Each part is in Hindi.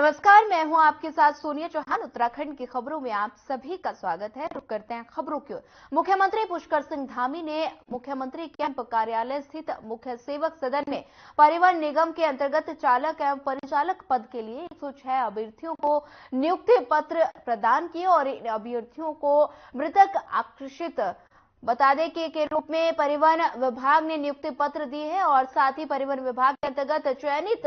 नमस्कार, मैं हूं आपके साथ सोनिया चौहान। उत्तराखंड की खबरों में आप सभी का स्वागत है। रुक करते हैं खबरों की ओर। मुख्यमंत्री पुष्कर सिंह धामी ने मुख्यमंत्री कैंप कार्यालय स्थित मुख्य सेवक सदन में परिवहन निगम के अंतर्गत चालक एवं परिचालक पद के लिए 106 अभ्यर्थियों को नियुक्ति पत्र प्रदान किए और इन अभ्यर्थियों को मृतक आकर्षित बता दें कि के रूप में परिवहन विभाग ने नियुक्ति पत्र दिए हैं और साथ ही परिवहन विभाग के अंतर्गत चयनित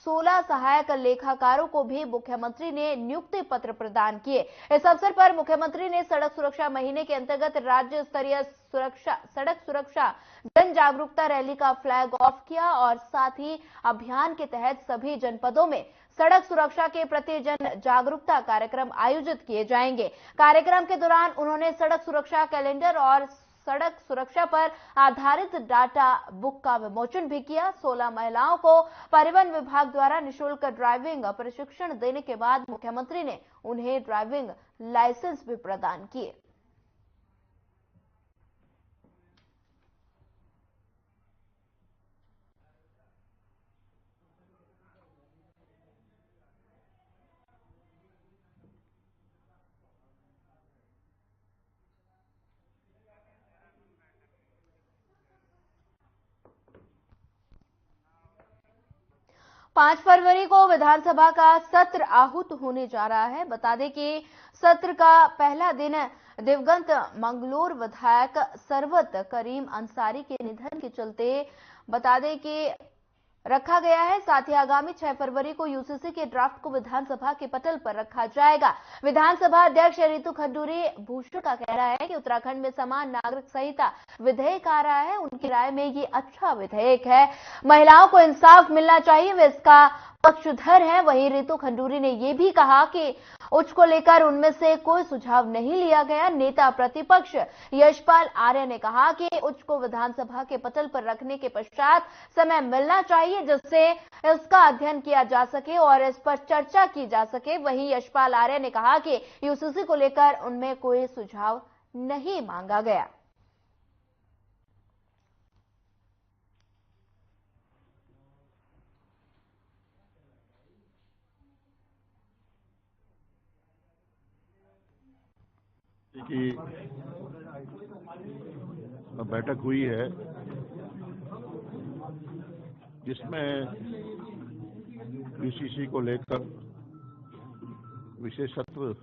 16 सहायक लेखाकारों को भी मुख्यमंत्री ने नियुक्ति पत्र प्रदान किए। इस अवसर पर मुख्यमंत्री ने सड़क सुरक्षा महीने के अंतर्गत राज्य स्तरीय सड़क सुरक्षा जन जागरूकता रैली का फ्लैग ऑफ किया और साथ ही अभियान के तहत सभी जनपदों में सड़क सुरक्षा के प्रति जन जागरूकता कार्यक्रम आयोजित किए जाएंगे। कार्यक्रम के दौरान उन्होंने सड़क सुरक्षा कैलेंडर और सड़क सुरक्षा पर आधारित डाटा बुक का विमोचन भी किया। 16 महिलाओं को परिवहन विभाग द्वारा निःशुल्क ड्राइविंग प्रशिक्षण देने के बाद मुख्यमंत्री ने उन्हें ड्राइविंग लाइसेंस भी प्रदान किए। पांच फरवरी को विधानसभा का सत्र आहूत होने जा रहा है। बता दें कि सत्र का पहला दिन दिवंगत मंगलूर विधायक सरवत करीम अंसारी के निधन के चलते बता दें कि रखा गया है। साथ ही आगामी 6 फरवरी को यूसीसी के ड्राफ्ट को विधानसभा के पटल पर रखा जाएगा। विधानसभा अध्यक्ष रितु खंडूरी भूषण का कहना है कि उत्तराखंड में समान नागरिक संहिता विधेयक आ रहा है। उनकी राय में ये अच्छा विधेयक है। महिलाओं को इंसाफ मिलना चाहिए, वे इसका पक्षधर हैं। वहीं रितु खंडूरी ने यह भी कहा कि उच्च को लेकर उनमें से कोई सुझाव नहीं लिया गया। नेता प्रतिपक्ष यशपाल आर्य ने कहा कि उच्च को विधानसभा के पटल पर रखने के पश्चात समय मिलना चाहिए जिससे इसका अध्ययन किया जा सके और इस पर चर्चा की जा सके। वहीं यशपाल आर्य ने कहा कि यूसीसी को लेकर उनमें कोई सुझाव नहीं मांगा गया। की बैठक हुई है जिसमें यूसीसी को लेकर विशेष सत्र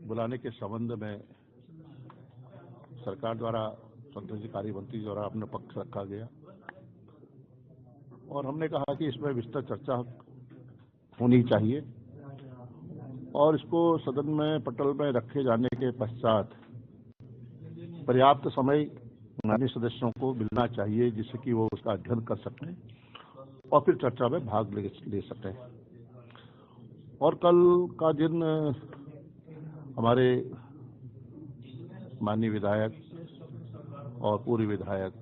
बुलाने के संबंध में सरकार द्वारा संसदीय कार्य मंत्री द्वारा अपना पक्ष रखा गया और हमने कहा कि इसमें विस्तृत चर्चा होनी चाहिए और इसको सदन में पटल में रखे जाने के पश्चात पर्याप्त समय माननीय सदस्यों को मिलना चाहिए जिससे कि वो उसका अध्ययन कर सकें और फिर चर्चा में भाग ले सकें। और कल का दिन हमारे माननीय विधायक और पूर्व विधायक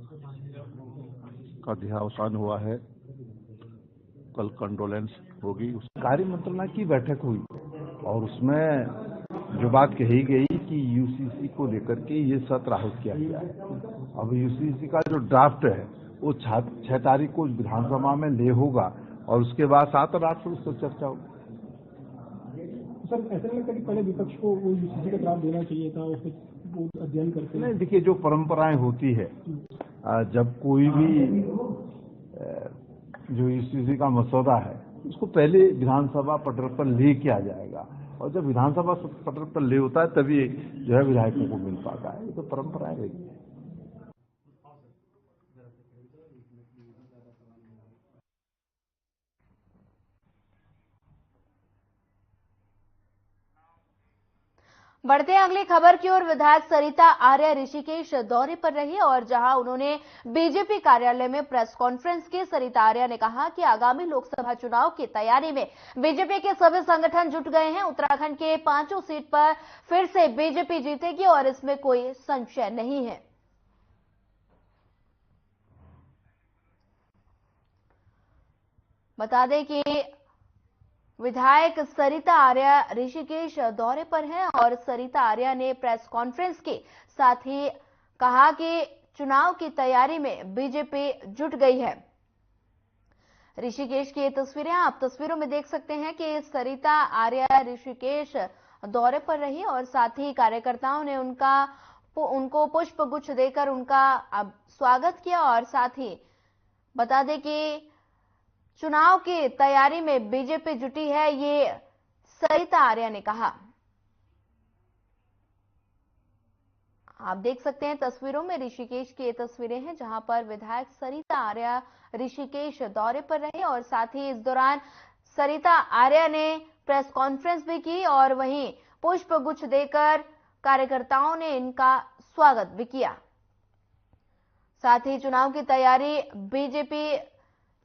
का देहावसान हुआ है। कल कंडोलेंस होगी। कार्य मंत्रणा की बैठक हुई और उसमें जो बात कही गई कि यूसीसी को लेकर के ये सत्र आहूत किया गया है। अब यूसीसी का जो ड्राफ्ट है वो 6 तारीख को विधानसभा में ले होगा और उसके बाद 7 और 8 को उस पर चर्चा होगी। सर, ऐसा नहीं लगता कि पहले विपक्ष को वो यूसीसी का ड्राफ्ट देना चाहिए था, उस पर अध्ययन करके? नहीं, देखिए जो परंपराएं होती है जब कोई भी जो यूसीसी का मसौदा है उसको पहले विधानसभा पटल पर ले किया जाएगा और जब विधानसभा पटल पर ले होता है तभी जो है विधायकों को मिल पाता है। ये तो परंपराएं रही है। बढ़ते हैं अगली खबर की ओर। विधायक सरिता आर्य ऋषिकेश दौरे पर रही और जहां उन्होंने बीजेपी कार्यालय में प्रेस कॉन्फ्रेंस की। सरिता आर्य ने कहा कि आगामी लोकसभा चुनाव की तैयारी में बीजेपी के सभी संगठन जुट गए हैं। उत्तराखंड के 5 सीट पर फिर से बीजेपी जीतेगी और इसमें कोई संशय नहीं है। बता दें कि विधायक सरिता आर्य ऋषिकेश दौरे पर हैं और सरिता आर्य ने प्रेस कॉन्फ्रेंस की। साथ ही कहा कि चुनाव की तैयारी में बीजेपी जुट गई है। ऋषिकेश की ये तस्वीरें आप तस्वीरों में देख सकते हैं कि सरिता आर्या ऋषिकेश दौरे पर रही और साथ ही कार्यकर्ताओं ने उनको पुष्प गुच्छ देकर उनका स्वागत किया। और साथ ही बता दें कि चुनाव की तैयारी में बीजेपी जुटी है, ये सरिता आर्या ने कहा। आप देख सकते हैं तस्वीरों में ऋषिकेश की ये तस्वीरें हैं जहां पर विधायक सरिता आर्या ऋषिकेश दौरे पर रहे और साथ ही इस दौरान सरिता आर्या ने प्रेस कॉन्फ्रेंस भी की और वहीं पुष्प गुच्छ देकर कार्यकर्ताओं ने इनका स्वागत भी किया। साथ ही चुनाव की तैयारी बीजेपी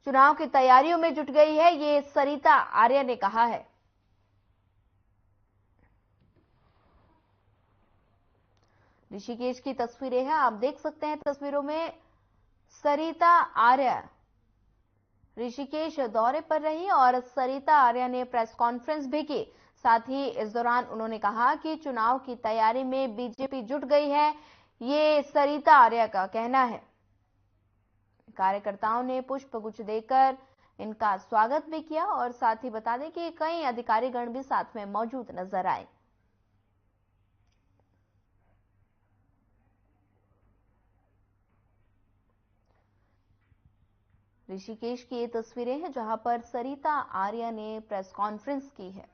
चुनाव की तैयारियों में जुट गई है, ये सरिता आर्या ने कहा है। ऋषिकेश की तस्वीरें हैं, आप देख सकते हैं तस्वीरों में सरिता आर्या ऋषिकेश दौरे पर रही और सरिता आर्या ने प्रेस कॉन्फ्रेंस भी की। साथ ही इस दौरान उन्होंने कहा कि चुनाव की तैयारी में बीजेपी जुट गई है, ये सरिता आर्या का कहना है। कार्यकर्ताओं ने पुष्प गुच्छ देकर इनका स्वागत भी किया और साथ ही बता दें कि कई अधिकारीगण भी साथ में मौजूद नजर आए। ऋषिकेश की ये तस्वीरें हैं जहां पर सरिता आर्या ने प्रेस कॉन्फ्रेंस की है।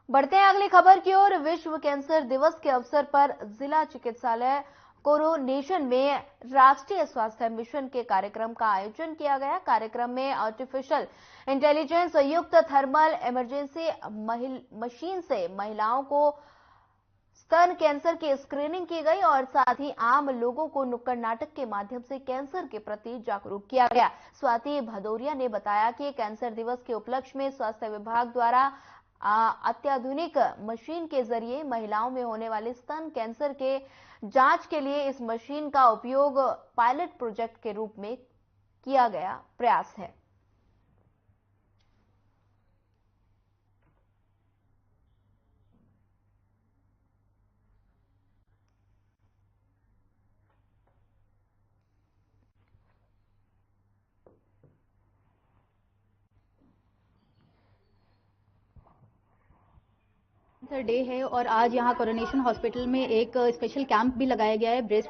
बढ़ते हैं अगली खबर की ओर। विश्व कैंसर दिवस के अवसर पर जिला चिकित्सालय कोरोनेशन में राष्ट्रीय स्वास्थ्य मिशन के कार्यक्रम का आयोजन किया गया। कार्यक्रम में आर्टिफिशियल इंटेलिजेंस युक्त थर्मल इमरजेंसी मशीन से महिलाओं को स्तन कैंसर की स्क्रीनिंग की गई और साथ ही आम लोगों को नुक्कड़ नाटक के माध्यम से कैंसर के प्रति जागरूक किया गया। स्वाति भदौरिया ने बताया कि कैंसर दिवस के उपलक्ष्य में स्वास्थ्य विभाग द्वारा अत्याधुनिक मशीन के जरिए महिलाओं में होने वाले स्तन कैंसर के जांच के लिए इस मशीन का उपयोग पायलट प्रोजेक्ट के रूप में किया गया प्रयास है। डे है और आज यहाँ कोरोनेशन हॉस्पिटल में एक स्पेशल कैंप भी लगाया गया है ब्रेस्ट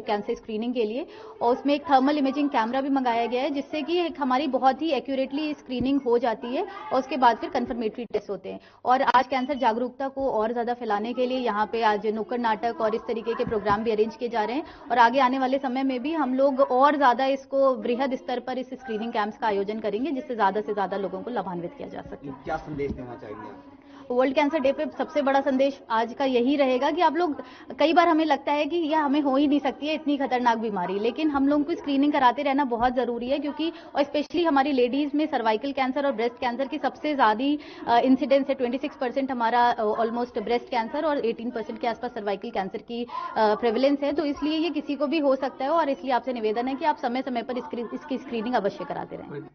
कैंसर स्क्रीनिंग के लिए और उसमें एक थर्मल इमेजिंग कैमरा भी मंगाया गया है जिससे कि हमारी बहुत ही एक्यूरेटली स्क्रीनिंग हो जाती है और उसके बाद फिर कंफर्मेटरी टेस्ट होते हैं। और आज कैंसर जागरूकता को और ज्यादा फैलाने के लिए यहाँ पे आज नुक्कड़ नाटक और इस तरीके के प्रोग्राम भी अरेंज किए जा रहे हैं और आगे आने वाले समय में भी हम लोग और ज्यादा इसको वृहद स्तर पर इस स्क्रीनिंग कैंप्स का आयोजन करेंगे जिससे ज्यादा से ज्यादा लोगों को लाभान्वित किया जा सके। क्या संदेश देना चाहेंगे? वर्ल्ड कैंसर डे पे सबसे बड़ा संदेश आज का यही रहेगा कि आप लोग, कई बार हमें लगता है कि यह हमें हो ही नहीं सकती है इतनी खतरनाक बीमारी, लेकिन हम लोगों को स्क्रीनिंग कराते रहना बहुत जरूरी है क्योंकि और स्पेशली हमारी लेडीज में सर्वाइकल कैंसर और ब्रेस्ट कैंसर की सबसे ज्यादा इंसिडेंस है। 26% हमारा ऑलमोस्ट ब्रेस्ट कैंसर और 18% के आसपास सर्वाइकल कैंसर की प्रेवलेंस है। तो इसलिए ये किसी को भी हो सकता है और इसलिए आपसे निवेदन है कि आप समय समय पर इसकी स्क्रीनिंग अवश्य कराते रहें।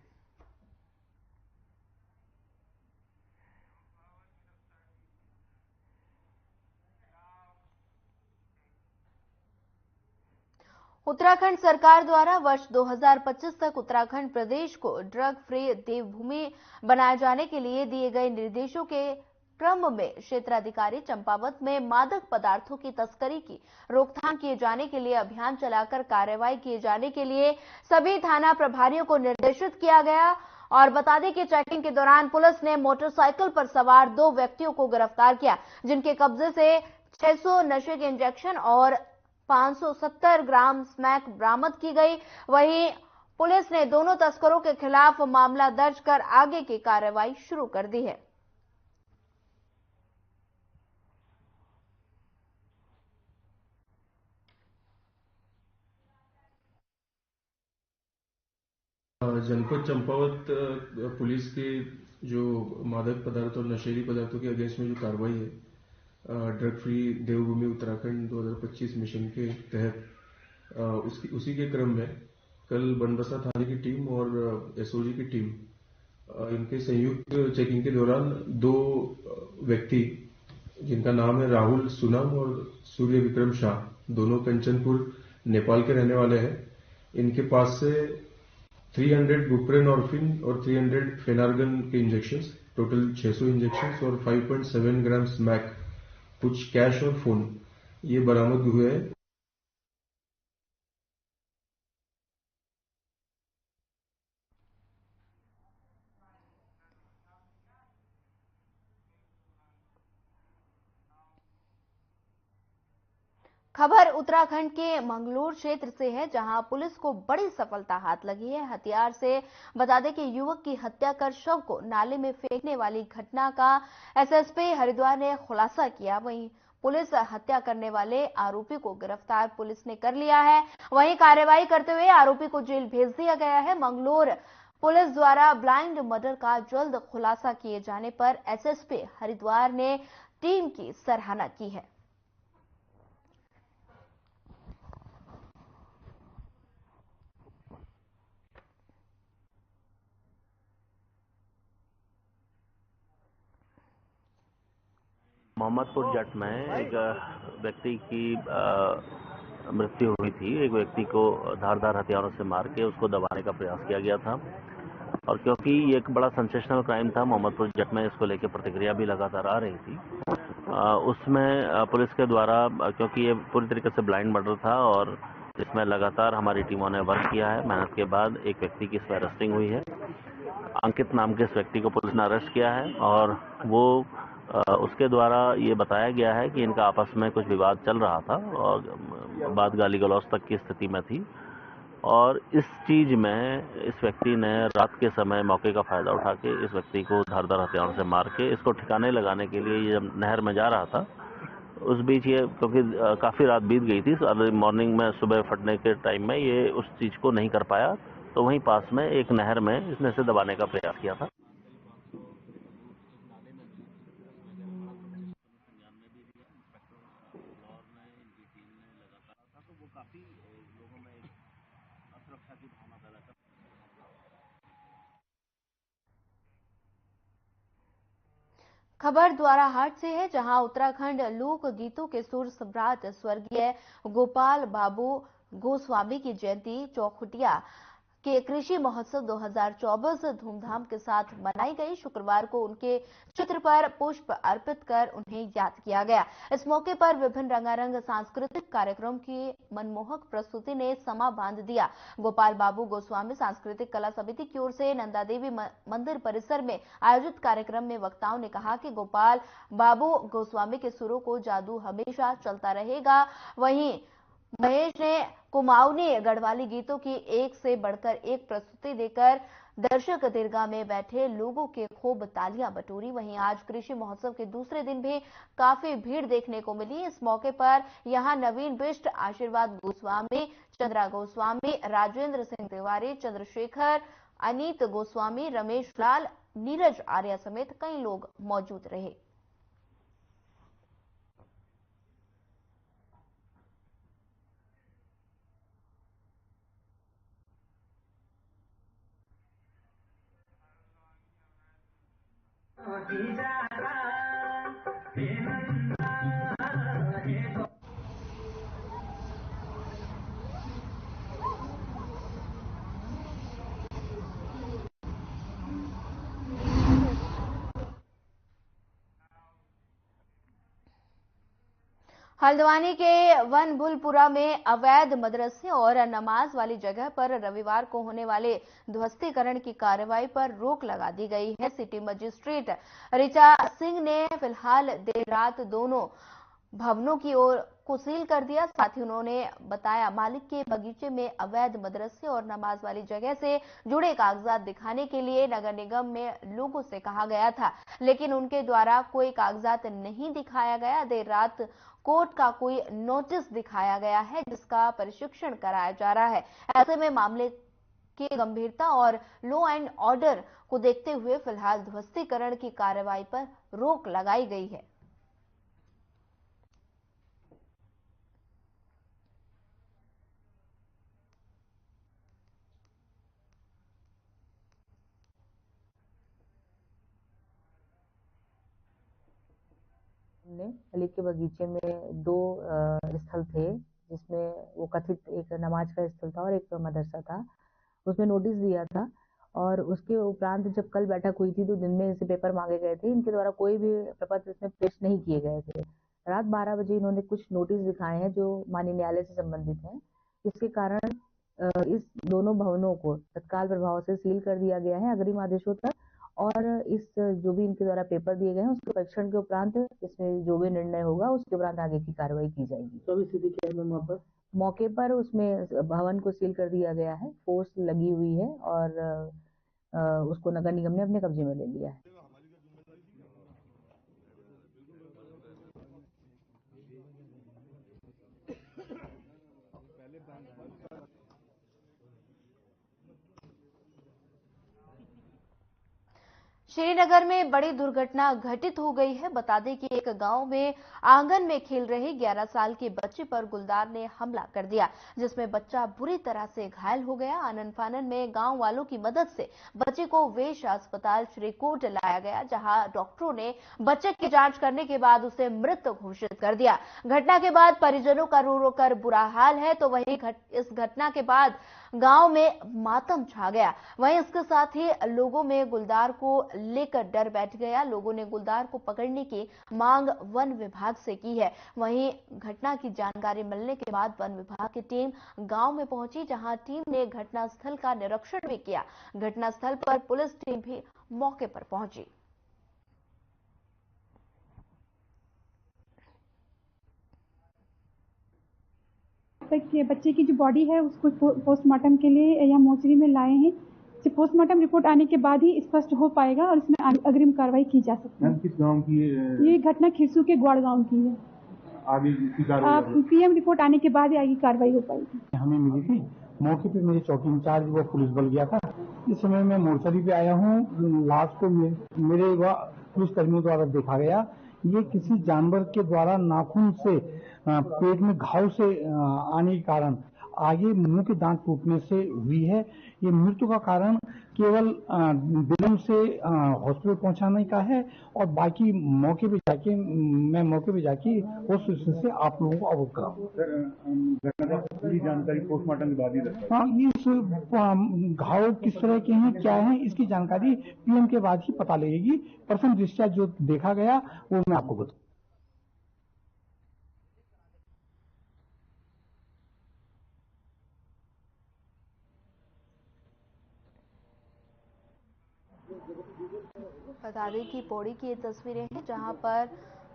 उत्तराखंड सरकार द्वारा वर्ष 2025 तक उत्तराखंड प्रदेश को ड्रग फ्री देवभूमि बनाए जाने के लिए दिए गए निर्देशों के क्रम में क्षेत्राधिकारी चंपावत में मादक पदार्थों की तस्करी की रोकथाम किए जाने के लिए अभियान चलाकर कार्रवाई किए जाने के लिए सभी थाना प्रभारियों को निर्देशित किया गया। और बता दें कि चेकिंग के दौरान पुलिस ने मोटरसाइकिल पर सवार 2 व्यक्तियों को गिरफ्तार किया जिनके कब्जे से 600 नशे के इंजेक्शन और 570 ग्राम स्मैक बरामद की गई। वहीं पुलिस ने दोनों तस्करों के खिलाफ मामला दर्ज कर आगे की कार्रवाई शुरू कर दी है। जनपद चंपावत पुलिस के जो मादक पदार्थ और नशीली पदार्थों के अगेंस्ट में जो कार्रवाई है ड्रग फ्री देवभूमि उत्तराखंड 2025 मिशन के तहत उसी के क्रम में कल बनबसा थाने की टीम और एसओजी की टीम इनके संयुक्त चेकिंग के दौरान 2 व्यक्ति जिनका नाम है राहुल सुनम और सूर्य विक्रम शाह, दोनों कंचनपुर नेपाल के रहने वाले हैं। इनके पास से 300 बुप्रेनॉर्फिन और 300 फेनार्गन के इंजेक्शंस, टोटल 600 इंजेक्शंस और 5.7 ग्राम स्मैक, कुछ कैश और फोन ये बरामद हुए हैं। खबर उत्तराखंड के मंगलोर क्षेत्र से है, जहां पुलिस को बड़ी सफलता हाथ लगी है। हथियार से बता दें कि युवक की हत्या कर शव को नाले में फेंकने वाली घटना का एसएसपी हरिद्वार ने खुलासा किया। वहीं पुलिस हत्या करने वाले आरोपी को गिरफ्तार पुलिस ने कर लिया है। वहीं कार्रवाई करते हुए आरोपी को जेल भेज दिया गया है। मंगलोर पुलिस द्वारा ब्लाइंड मर्डर का जल्द खुलासा किए जाने पर एसएसपी हरिद्वार ने टीम की सराहना की है। मोहम्मदपुर जट में एक व्यक्ति की मृत्यु हुई थी। एक व्यक्ति को धारदार हथियारों से मार के उसको दबाने का प्रयास किया गया था, और क्योंकि ये एक बड़ा सेंसेशनल क्राइम था, मोहम्मदपुर जट में इसको लेकर प्रतिक्रिया भी लगातार आ रही थी। उसमें पुलिस के द्वारा, क्योंकि ये पूरी तरीके से ब्लाइंड मर्डर था और इसमें लगातार हमारी टीमों ने वर्क किया है, मेहनत के बाद एक व्यक्ति की इसमें अरेस्टिंग हुई है। अंकित नाम के इस व्यक्ति को पुलिस ने अरेस्ट किया है और वो उसके द्वारा ये बताया गया है कि इनका आपस में कुछ विवाद चल रहा था और बात गाली गलौज तक की स्थिति में थी, और इस चीज में इस व्यक्ति ने रात के समय मौके का फायदा उठा के इस व्यक्ति को धारदार हथियारों से मार के इसको ठिकाने लगाने के लिए ये जब नहर में जा रहा था, उस बीच ये, क्योंकि काफी रात बीत गई थी, अर्ली मॉर्निंग में सुबह फटने के टाइम में ये उस चीज को नहीं कर पाया, तो वहीं पास में एक नहर में इसने इसे दबाने का प्रयास किया था। खबर द्वाराहाट से है, जहां उत्तराखंड लोक गीतों के सुर सम्राट स्वर्गीय गोपाल बाबू गोस्वामी की जयंती चौखुटिया के कृषि महोत्सव 2024 धूमधाम के साथ मनाई गई। शुक्रवार को उनके चित्र पर पुष्प अर्पित कर उन्हें याद किया गया। इस मौके पर विभिन्न रंगारंग सांस्कृतिक कार्यक्रम की मनमोहक प्रस्तुति ने समा बांध दिया। गोपाल बाबू गोस्वामी सांस्कृतिक कला समिति की ओर से नंदा देवी मंदिर परिसर में आयोजित कार्यक्रम में वक्ताओं ने कहा कि गोपाल बाबू गोस्वामी के सुरों को जादू हमेशा चलता रहेगा। वहीं महेश ने कुमाऊनी गढ़वाली गीतों की एक से बढ़कर एक प्रस्तुति देकर दर्शक दीर्घा में बैठे लोगों के खूब तालियां बटोरी। वहीं आज कृषि महोत्सव के दूसरे दिन भी काफी भीड़ देखने को मिली। इस मौके पर यहां नवीन बिष्ट, आशीर्वाद गोस्वामी, चंद्रा गोस्वामी, राजेंद्र सिंह तिवारी, चंद्रशेखर, अनीत गोस्वामी, रमेश लाल, नीरज आर्या समेत कई लोग मौजूद रहे। हल्द्वानी के वनभुलपुरा में अवैध मदरसे और नमाज वाली जगह पर रविवार को होने वाले ध्वस्तीकरण की कार्रवाई पर रोक लगा दी गई है। सिटी मजिस्ट्रेट ऋचा सिंह ने फिलहाल देर रात दोनों भवनों की ओर को सील कर दिया। साथ ही उन्होंने बताया, मालिक के बगीचे में अवैध मदरसे और नमाज वाली जगह से जुड़े कागजात दिखाने के लिए नगर निगम में लोगों से कहा गया था, लेकिन उनके द्वारा कोई कागजात नहीं दिखाया गया। देर रात कोर्ट का कोई नोटिस दिखाया गया है, जिसका परीक्षण कराया जा रहा है। ऐसे में मामले की गंभीरता और लॉ एंड ऑर्डर को देखते हुए फिलहाल ध्वस्तीकरण की कार्रवाई पर रोक लगाई गई है। हमने अली के बगीचे में 2 स्थल थे, जिसमें वो कथित एक नमाज का स्थल था और एक मदरसा था। उसमें नोटिस दिया था और उसके उपरांत जब कल बैठक हुई थी तो दिन में इनसे पेपर मांगे गए थे। इनके द्वारा कोई भी प्रपत्र इसमें पेश नहीं किए गए थे। रात 12 बजे इन्होंने कुछ नोटिस दिखाए हैं जो माननीय न्यायालय से संबंधित हैं। इसके कारण इस दोनों भवनों को तत्काल प्रभाव से सील कर दिया गया है अग्रिम आदेशों तक, और इस जो भी इनके द्वारा पेपर दिए गए हैं उसके परीक्षण के उपरांत इसमें जो भी निर्णय होगा उसके उपरांत आगे की कार्रवाई की जाएगी। तो अभी स्थिति क्या है वहाँ पर? मौके पर उसमें भवन को सील कर दिया गया है, फोर्स लगी हुई है और उसको नगर निगम ने अपने कब्जे में ले लिया है। श्रीनगर में बड़ी दुर्घटना घटित हो गई है। बता दें कि एक गांव में आंगन में खेल रहे 11 साल के बच्चे पर गुलदार ने हमला कर दिया, जिसमें बच्चा बुरी तरह से घायल हो गया। आनन फानन में गांव वालों की मदद से बच्चे को वेश अस्पताल श्रीकोट लाया गया, जहां डॉक्टरों ने बच्चे की जांच करने के बाद उसे मृत घोषित कर दिया। घटना के बाद परिजनों का रो रो कर बुरा हाल है, तो वहीं इस घटना के बाद गांव में मातम छा गया। वहीं इसके साथ ही लोगों में गुलदार को लेकर डर बैठ गया। लोगों ने गुलदार को पकड़ने की मांग वन विभाग से की है। वहीं घटना की जानकारी मिलने के बाद वन विभाग की टीम गांव में पहुंची, जहां टीम ने घटनास्थल का निरीक्षण भी किया। घटनास्थल पर पुलिस टीम भी मौके पर पहुंची। बच्चे की जो बॉडी है उसको पोस्टमार्टम के लिए या मोर्चरी में लाए हैं। पोस्टमार्टम रिपोर्ट आने के बाद ही स्पष्ट हो पाएगा और इसमें अग्रिम कार्रवाई की जा सकती है। किस गांव की ये घटना? खिरसू के ग्वाड़ गांव की है। आगे पीएम रिपोर्ट आने के बाद ही आगे कार्रवाई हो पाएगी। हमें मिली थी, मौके पे मेरे चौकी इंचार्ज वो पुलिस बल गया था। इस समय मैं मोर्चरी पे आया हूँ। लाश को मेरे पुलिस कर्मियों द्वारा देखा गया। ये किसी जानवर के द्वारा नाखून से पेट में घाव से आने के कारण आगे मुंह के दांत टूटने से हुई है। ये मृत्यु का कारण केवल विलम्ब से हॉस्पिटल पहुंचाने का है और बाकी मौके पे जाके उस स्थिति से आप लोगों को अवगत कराऊं। घटना का पूरी जानकारी पोस्टमार्टम के बाद ही रहता है। इस घाव किस तरह के हैं, क्या है, इसकी जानकारी पीएम के बाद ही पता लगेगी। प्रथम दृष्टया जो देखा गया वो मैं आपको बताऊं। बता दें कि पौड़ी की ये तस्वीरें हैं, जहां पर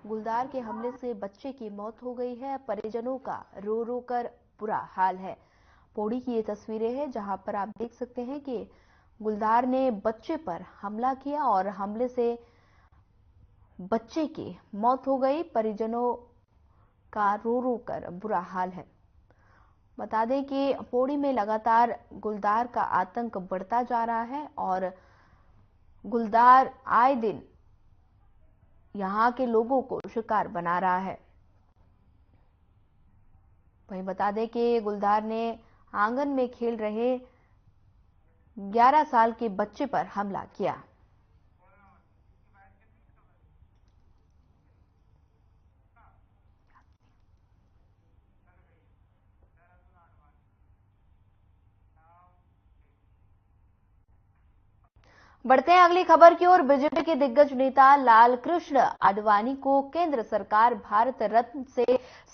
गुलदार के हमले से बच्चे की मौत हो गई है। परिजनों का रो रो कर बुरा हाल है। पौड़ी की ये तस्वीरें हैं, जहां पर आप देख सकते हैं कि गुलदार ने बच्चे पर हमला किया और हमले से बच्चे की मौत हो गई। परिजनों का रो रो कर बुरा हाल है। बता दें कि पौड़ी में लगातार गुलदार का आतंक बढ़ता जा रहा है और गुलदार आए दिन यहां के लोगों को शिकार बना रहा है। वहीं बता दें कि गुलदार ने आंगन में खेल रहे 11 साल के बच्चे पर हमला किया। बढ़ते हैं अगली खबर की ओर। बीजेपी के दिग्गज नेता लाल कृष्ण आडवाणी को केंद्र सरकार भारत रत्न से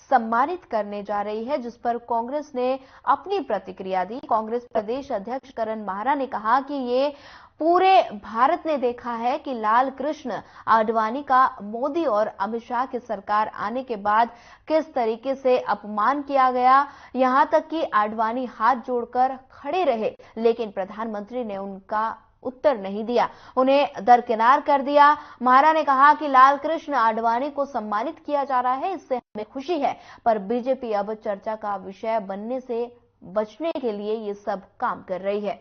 सम्मानित करने जा रही है, जिस पर कांग्रेस ने अपनी प्रतिक्रिया दी। कांग्रेस प्रदेश अध्यक्ष करण माहरा ने कहा कि ये पूरे भारत ने देखा है कि लाल कृष्ण आडवाणी का मोदी और अमित शाह की सरकार आने के बाद किस तरीके से अपमान किया गया। यहां तक कि आडवाणी हाथ जोड़कर खड़े रहे, लेकिन प्रधानमंत्री ने उनका उत्तर नहीं दिया, उन्हें दरकिनार कर दिया। माहरा ने कहा कि लाल कृष्ण आडवाणी को सम्मानित किया जा रहा है, इससे हमें खुशी है, पर बीजेपी अब चर्चा का विषय बनने से बचने के लिए ये सब काम कर रही है।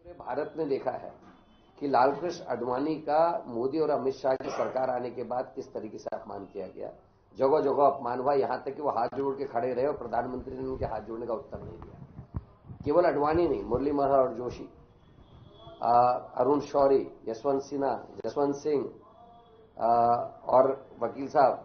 पूरे भारत ने देखा है कि लालकृष्ण आडवाणी का मोदी और अमित शाह की सरकार आने के बाद किस तरीके से अपमान किया गया। जगह जगह अपमान हुआ, यहां तक कि वो हाथ जोड़ के खड़े रहे और प्रधानमंत्री ने उनके हाथ जोड़ने का उत्तर नहीं दिया। केवल अडवाणी नहीं, मुरली मनोहर जोशी, अरुण शौरी, यशवंत सिन्हा, जसवंत सिंह और वकील साहब,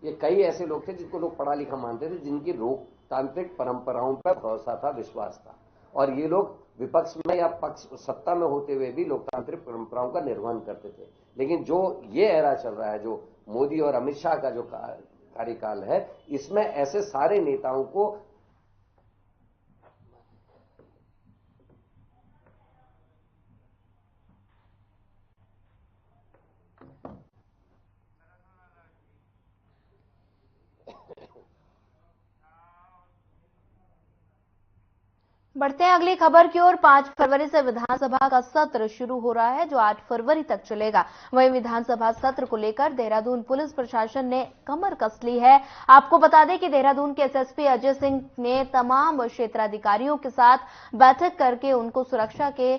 ये कई ऐसे लोग थे जिनको लोग पढ़ा लिखा मानते थे, जिनकी लोकतांत्रिक परंपराओं पर भरोसा था, विश्वास था, और ये लोग विपक्ष में या पक्ष सत्ता में होते हुए भी लोकतांत्रिक परंपराओं का निर्वहन करते थे। लेकिन जो ये एरा चल रहा है, जो मोदी और अमित शाह का जो कार्यकाल है, इसमें ऐसे सारे नेताओं को बढ़ते हैं अगली खबर की ओर। 5 फरवरी से विधानसभा का सत्र शुरू हो रहा है, जो 8 फरवरी तक चलेगा। वहीं विधानसभा सत्र को लेकर देहरादून पुलिस प्रशासन ने कमर कस ली है। आपको बता दें कि देहरादून के एसएसपी अजय सिंह ने तमाम क्षेत्राधिकारियों के साथ बैठक करके उनको सुरक्षा के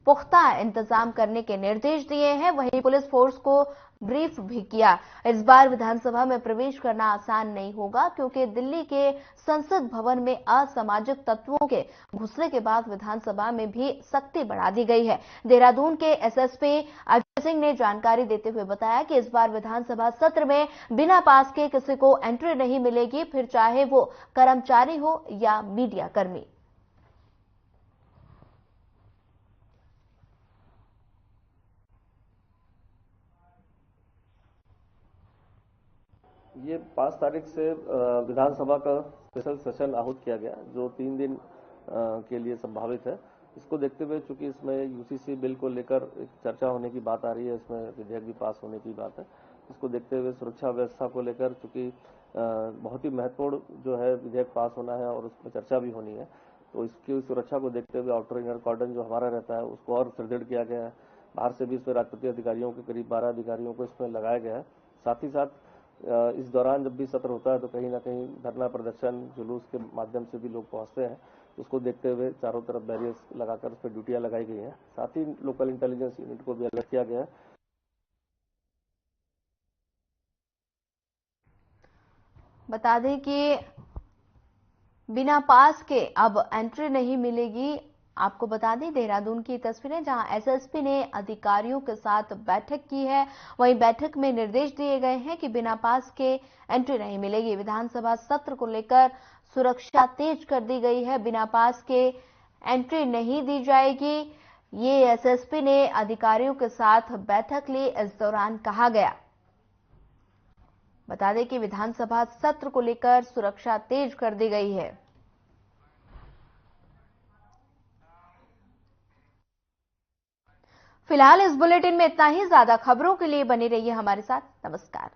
पुख्ता इंतजाम करने के निर्देश दिए हैं। वहीं पुलिस फोर्स को ब्रीफ भी किया। इस बार विधानसभा में प्रवेश करना आसान नहीं होगा, क्योंकि दिल्ली के संसद भवन में असामाजिक तत्वों के घुसने के बाद विधानसभा में भी सख्ती बढ़ा दी गई है। देहरादून के एसएसपी अजय सिंह ने जानकारी देते हुए बताया कि इस बार विधानसभा सत्र में बिना पास के किसी को एंट्री नहीं मिलेगी, फिर चाहे वो कर्मचारी हो या मीडिया कर्मी। ये 5 तारीख से विधानसभा का स्पेशल सेशन आहूत किया गया, जो 3 दिन के लिए संभावित है। इसको देखते हुए चूंकि इसमें यूसीसी बिल को लेकर एक चर्चा होने की बात आ रही है, इसमें विधेयक भी पास होने की बात है। इसको देखते हुए सुरक्षा व्यवस्था को लेकर चूंकि बहुत ही महत्वपूर्ण जो है विधेयक पास होना है और उसमें चर्चा भी होनी है, तो इसकी सुरक्षा को देखते हुए आउटर इनर कॉर्डन जो हमारा रहता है उसको और सुदृढ़ किया गया है। बाहर से भी इसमें राजनीतिक अधिकारियों के करीब 12 अधिकारियों को इसमें लगाया गया है। साथ ही साथ इस दौरान जब भी सत्र होता है तो कहीं ना कहीं धरना प्रदर्शन जुलूस के माध्यम से भी लोग पहुंचते हैं, उसको देखते हुए चारों तरफ बैरियर्स लगाकर उस पर ड्यूटियां लगाई गई हैं। साथ ही लोकल इंटेलिजेंस यूनिट को भी अलर्ट किया गया है। बता दें कि बिना पास के अब एंट्री नहीं मिलेगी। आपको बता दें देहरादून की तस्वीरें, जहां एसएसपी ने अधिकारियों के साथ बैठक की है। वहीं बैठक में निर्देश दिए गए हैं कि बिना पास के एंट्री नहीं मिलेगी। विधानसभा सत्र को लेकर सुरक्षा तेज कर दी गई है, बिना पास के एंट्री नहीं दी जाएगी। ये एसएसपी ने अधिकारियों के साथ बैठक ली, इस दौरान कहा गया। बता दें कि विधानसभा सत्र को लेकर सुरक्षा तेज कर दी गई है। फिलहाल इस बुलेटिन में इतना ही। ज्यादा खबरों के लिए बने रहिए हमारे साथ। नमस्कार।